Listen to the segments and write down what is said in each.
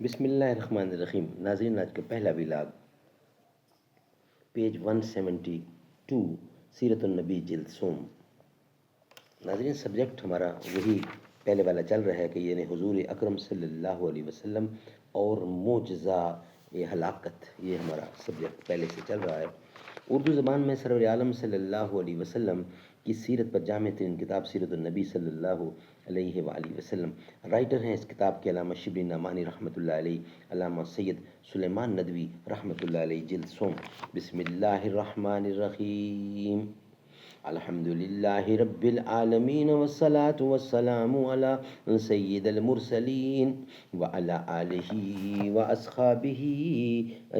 بسم اللہ الرحمن الرحیم. ناظرین، آج کا پہلا ولاگ پیج 172 سیرت النبی جلد سوم. ناظرین، سبجیکٹ ہمارا وہی پہلے والا چل رہا ہے کہ یعنی حضور اکرم صلی اللہ علیہ وسلم اور معجزہ ہلاکت، یہ ہمارا سبجیکٹ پہلے سے چل رہا ہے. اردو زبان میں سرور عالم صلی اللہ علیہ وسلم کی سیرت پر جامع ترین کتاب سیرت النبی صلی اللہ علیہ وآلہ وسلم. رائٹر ہیں اس کتاب کے علامہ شبلی نعمانی رحمۃ اللہ علیہ، علامہ سید سلیمان ندوی رحمۃ اللہ علیہ. جلد سوم. بسم اللہ الرحمن الرحیم. الحمد للہ رب العالمین والصلاة والسلام علی سید المرسلین وعلی آلہ واصحابہ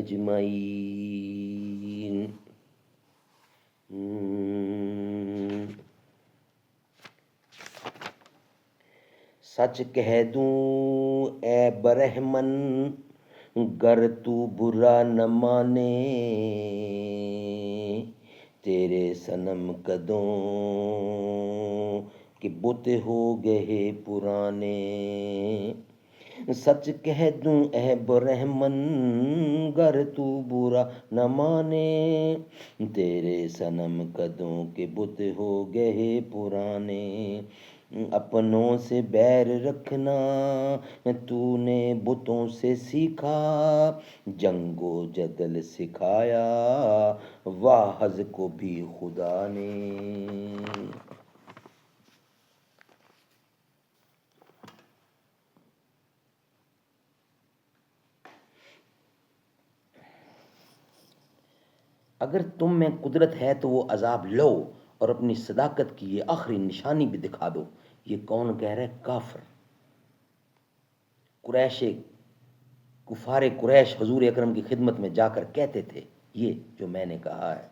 اجمعین. سچ کہہ دوں اے برہمن گر تو برا نہ مانے، تیرے صنم قدوں کے بت ہو گئے پرانے. سچ کہہ دوں اے برہمن گر تو برا نہ مانے، تیرے صنم قدوں کے بت ہو گئے پرانے. اپنوں سے بیر رکھنا تو نے بتوں سے سیکھا، جنگ و جدل سکھایا واحد کو بھی خدا نے. اگر تم میں قدرت ہے تو وہ عذاب لو اور اپنی صداقت کی یہ آخری نشانی بھی دکھا دو. یہ کون کہہ رہے؟ کافر کفار قریش حضور اکرم کی خدمت میں جا کر کہتے تھے یہ جو میں نے کہا ہے.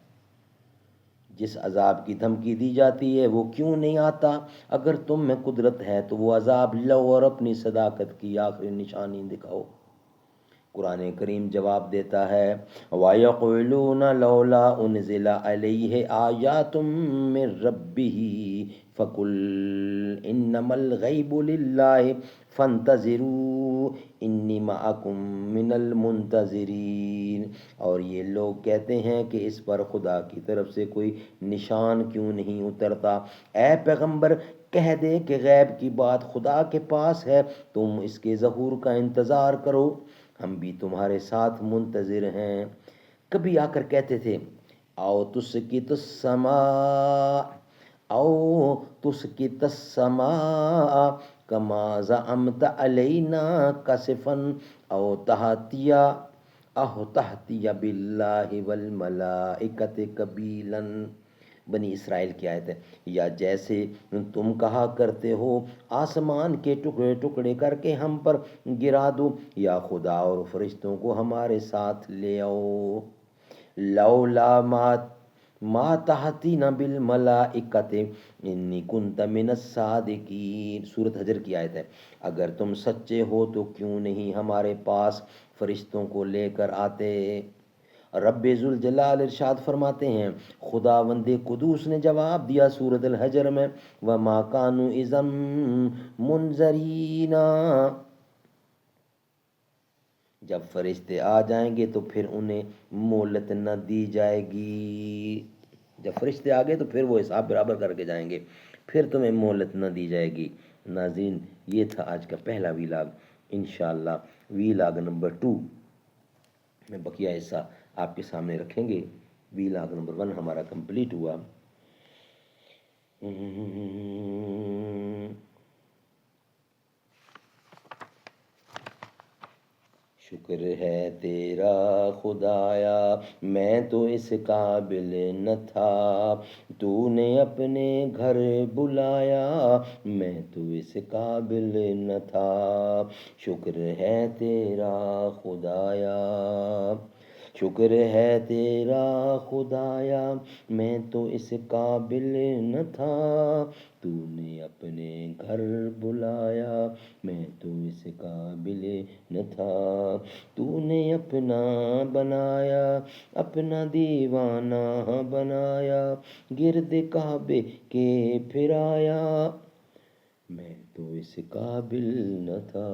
جس عذاب کی دھمکی دی جاتی ہے وہ کیوں نہیں آتا؟ اگر تم میں قدرت ہے تو وہ عذاب لو اور اپنی صداقت کی آخری نشانی دکھاؤ. قرآن کریم جواب دیتا ہے وَيَقُولُونَ لَوْلَا أُنزِلَ عَلَيْهِ آيَاتٌ مِّن رَّبِّهِ فَقُلْ إِنَّمَا الْغَيْبُ لِلَّهِ فَانتَظِرُوا إِنِّي مَعَكُم مِّنَ الْمُنتَظِرِينَ. اور یہ لوگ کہتے ہیں کہ اس پر خدا کی طرف سے کوئی نشان کیوں نہیں اترتا. اے پیغمبر، کہہ دے کہ غیب کی بات خدا کے پاس ہے، تم اس کے ظہور کا انتظار کرو، ہم بھی تمہارے ساتھ منتظر ہیں. کبھی آ کر کہتے تھے آؤ تسقط السماء کما زعمت علینا کسفا او تحتیا باللہ والملائکۃ قبیلا. بنی اسرائیل کی آیت ہے. یا جیسے تم کہا کرتے ہو آسمان کے ٹکڑے ٹکڑے کر کے ہم پر گرا دو، یا خدا اور فرشتوں کو ہمارے ساتھ لے آؤ. لولا ما تحتینا بالملائکۃ انی کنت من الصادقین. سورۃ حجر کی آیت ہے. اگر تم سچے ہو تو کیوں نہیں ہمارے پاس فرشتوں کو لے کر آتے. رب ذوالجلال ارشاد فرماتے ہیں خداوند قدوس نے جواب دیا سورۃ الحجر میں وما كانوا اذا منذرین. جب فرشتے آ جائیں گے تو پھر انہیں مہلت نہ دی جائے گی. جب فرشتے آ گئے تو پھر وہ حساب برابر کر کے جائیں گے، پھر تمہیں مہلت نہ دی جائے گی. ناظرین، یہ تھا آج کا پہلا ویلاگ. انشاءاللہ ویلاگ نمبر 2 میں بقیہ حصہ آپ کے سامنے رکھیں گے. ویلاگ نمبر 1 ہمارا کمپلیٹ ہوا. شکر ہے تیرا خدایا میں تو اس قابل نہ تھا، تو نے اپنے گھر بلایا میں تو اس قابل نہ تھا. شکر ہے تیرا خدایا، شکر ہے تیرا خدایا میں تو اس قابل نہ تھا، تو نے اپنے گھر بلایا میں تو اس قابل نہ تھا. تو نے اپنا بنایا اپنا دیوانہ بنایا، گرد کعبے کے پھرایا میں تو اس قابل نہ تھا.